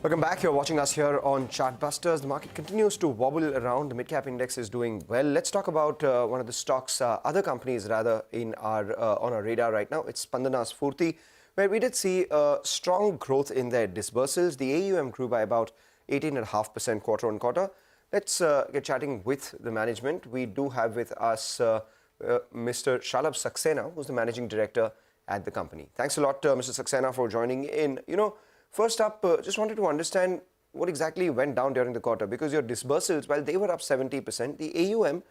Welcome back. You're watching us here on Chartbusters. The market continues to wobble around. The mid-cap index is doing well. Let's talk about one of the stocks, other companies rather, in our on our radar right now. It's Spandana Sphoorty, where we did see strong growth in their disbursals. The AUM grew by about 18.5% quarter on quarter. Let's get chatting with the management. We do have with us Mr. Shalabh Saxena, who's the managing director at the company. Thanks a lot, Mr. Saxena, for joining in. First up, just wanted to understand what exactly went down during the quarter, because your disbursals, while they were up 70%, the AUM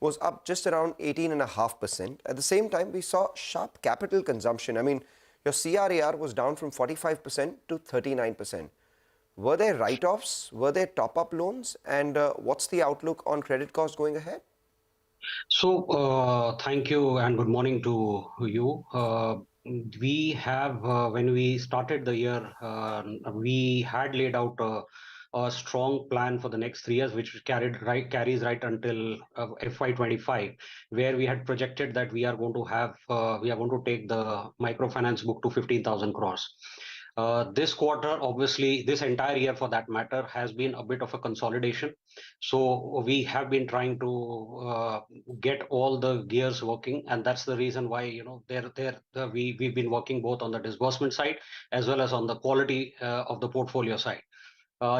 was up just around 18.5%. At the same time, we saw sharp capital consumption. I mean, your CRAR was down from 45% to 39%. Were there write-offs? Were there top-up loans? And what's the outlook on credit costs going ahead? So, thank you and good morning to you. We have, when we started the year, we had laid out a strong plan for the next 3 years, which carries right until FY25, where we had projected that we are going to take the microfinance book to 15,000 crores. This quarter, obviously, this entire year for that matter, has been a bit of a consolidation. So we have been trying to get all the gears working, and that's the reason why we've been working both on the disbursement side as well as on the quality of the portfolio side.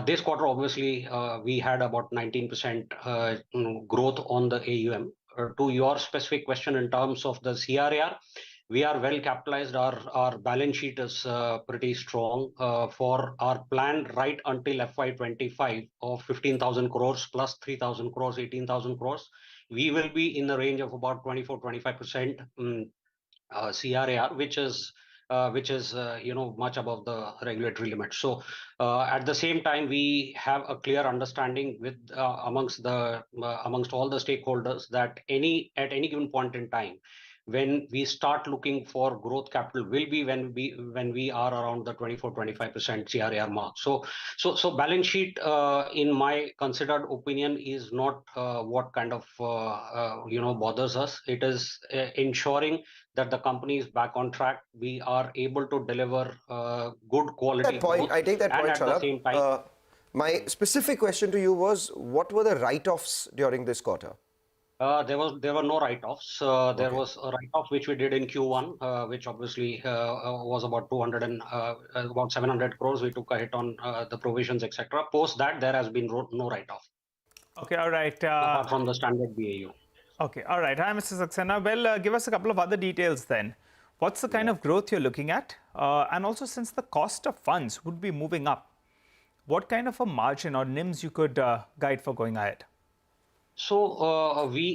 This quarter, obviously, we had about 19% growth on the AUM. To your specific question in terms of the CRAR, we are well capitalized. Our balance sheet is pretty strong for our plan right until FY25 of 15,000 crores plus 3,000 crores, 18,000 crores. We will be in the range of about 24-25% CRAR, which is much above the regulatory limit. So at the same time, we have a clear understanding with amongst all the stakeholders that at any given point in time, when we start looking for growth capital will be when we are around the 24-25% CRAR mark. So balance sheet, in my considered opinion, is not what kind of bothers us. It is ensuring that the company is back on track. We are able to deliver good quality growth. I take that point, Shalabh. At the same time, my specific question to you was, what were the write-offs during this quarter? There were no write-offs. There was a write-off which we did in Q1, which obviously was about 700 crores. We took a hit on the provisions, etc. Post that, there has been no write-off. Okay, all right. Apart from the standard BAU. Okay, all right. Hi, Mr. Saxena. Well, give us a couple of other details then. What's the kind of growth you're looking at? And also, since the cost of funds would be moving up, what kind of a margin or NIMs you could guide for going ahead? So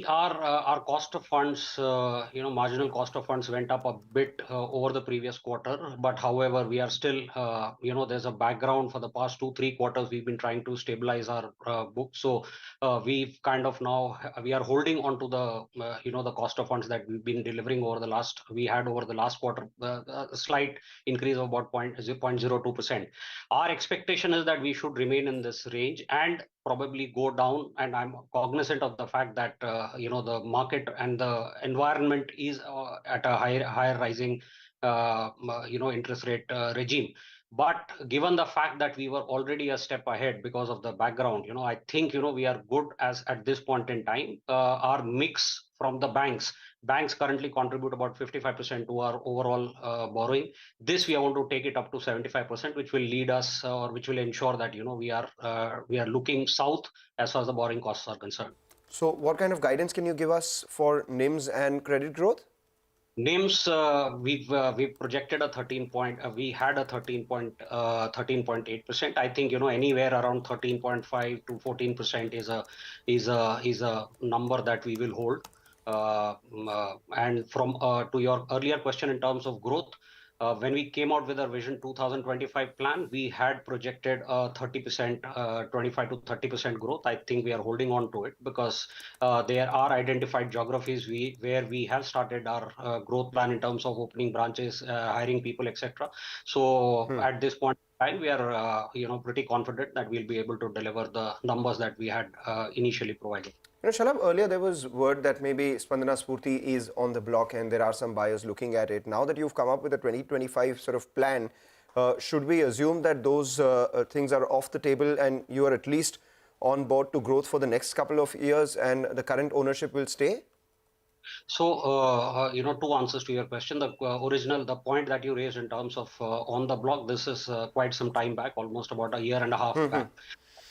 our cost of funds, marginal cost of funds went up a bit over the previous quarter. But however, we are still, there's a background for the past 2-3 quarters. We've been trying to stabilize our book. So we've kind of now we are holding on to the cost of funds that we've been delivering over the last quarter, a slight increase of about 0.02%. Our expectation is that we should remain in this range and probably go down, and I'm cognizant of the fact that the market and the environment is at a higher rising interest rate regime. But given the fact that we were already a step ahead because of the background, I think we are good as at this point in time. Our mix from the banks currently contribute about 55% to our overall borrowing. This we are going to take it up to 75%, which will lead us or which will ensure that we are looking south as far as the borrowing costs are concerned. So what kind of guidance can you give us for NIMs and credit growth? NIMs, we've projected a 13.8%. I think anywhere around 13.5 to 14% is a number that we will hold. And from to your earlier question in terms of growth, when we came out with our Vision 2025 plan, we had projected 30%, 25 to 30% growth. I think we are holding on to it because there are identified geographies where we have started our growth plan in terms of opening branches, hiring people, etc. So at this point in time, we are pretty confident that we'll be able to deliver the numbers that we had initially provided. Shalabh, earlier there was word that maybe Spandana Sphoorty is on the block and there are some buyers looking at it. Now that you've come up with a 2025 sort of plan, Should we assume that those things are off the table and you are at least on board to growth for the next couple of years and the current ownership will stay? So, two answers to your question. The point that you raised in terms of on the block, this is quite some time back, almost about a year and a half back.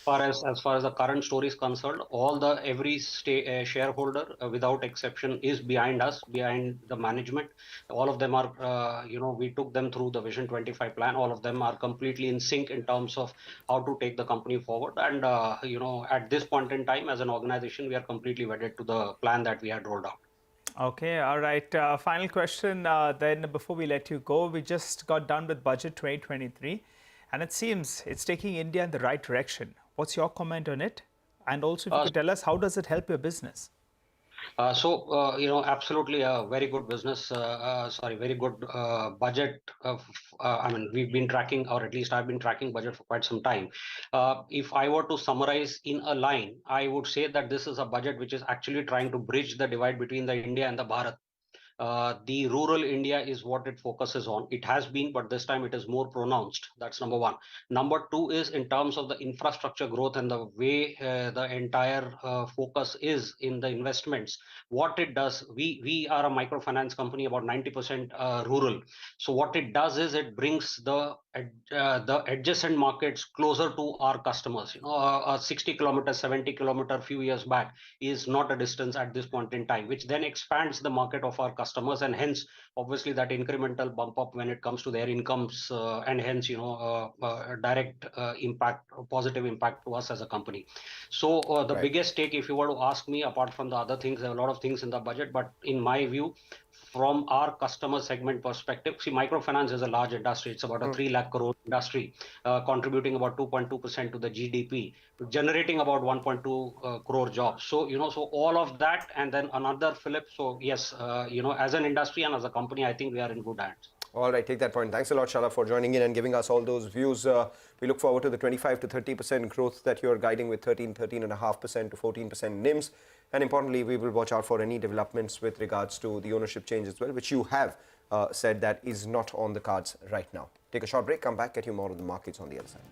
As far as the current story is concerned, every shareholder without exception is behind us, behind the management. All of them are, we took them through the Vision 25 plan. All of them are completely in sync in terms of how to take the company forward. And, at this point in time, as an organization, we are completely wedded to the plan that we had rolled out. Okay, all right. Final question then before we let you go. We just got done with Budget 2023 and it seems it's taking India in the right direction. What's your comment on it? And also, if you could tell us, how does it help your business? Absolutely a very good business, very good budget. I mean, we've been tracking, or at least I've been tracking budget for quite some time. If I were to summarize in a line, I would say that this is a budget which is actually trying to bridge the divide between the India and the Bharat. The rural India is what it focuses on. It has been, but this time it is more pronounced. That's number one. Number two is in terms of the infrastructure growth and the way the entire focus is in the investments. What it does, we are a microfinance company, about 90% rural. So what it does is it brings the adjacent markets closer to our customers. A 60 kilometers, 70 kilometer few years back is not a distance at this point in time, which then expands the market of our customers, and hence obviously that incremental bump up when it comes to their incomes, and hence direct impact, positive impact to us as a company. So the biggest take, if you were to ask me, apart from the other things, there are a lot of things in the budget, but in my view, from our customer segment perspective, see, microfinance is a large industry. It's about a 3 lakh crore industry, contributing about 2.2% to the GDP, generating about 1.2 crore jobs. So, so all of that, and then another flip. So yes, as an industry and as a company, I think we are in good hands. All right, take that point. Thanks a lot, Shalabh, for joining in and giving us all those views. We look forward to the 25 to 30% growth that you're guiding with 13.5% to 14% NIMs. And importantly, we will watch out for any developments with regards to the ownership change as well, which you have said that is not on the cards right now. Take a short break, come back, get you more of the markets on the other side.